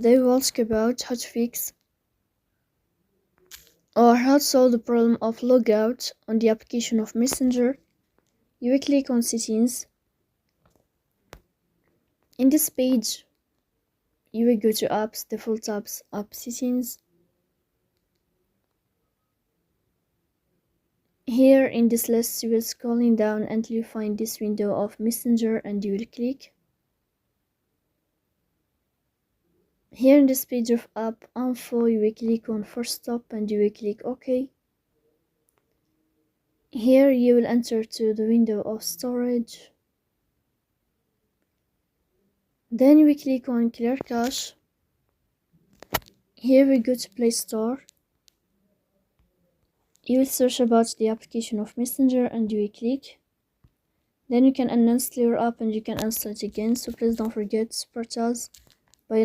They will ask about how to fix or how to solve the problem of logout on the application of Messenger. You will click on Settings. In this page, you will go to Apps, Default Apps, App Settings. Here in this list, you will scrolling down until you find this window of Messenger and you will click. Here in this page of App Info, you will click on Force Stop and you will click OK. Here you will enter to the window of storage. Then you will click on Clear Cache. Here we go to Play Store. You will search about the application of Messenger and you will click. Then you can uninstall your app and you can install it again. So please don't forget to support us by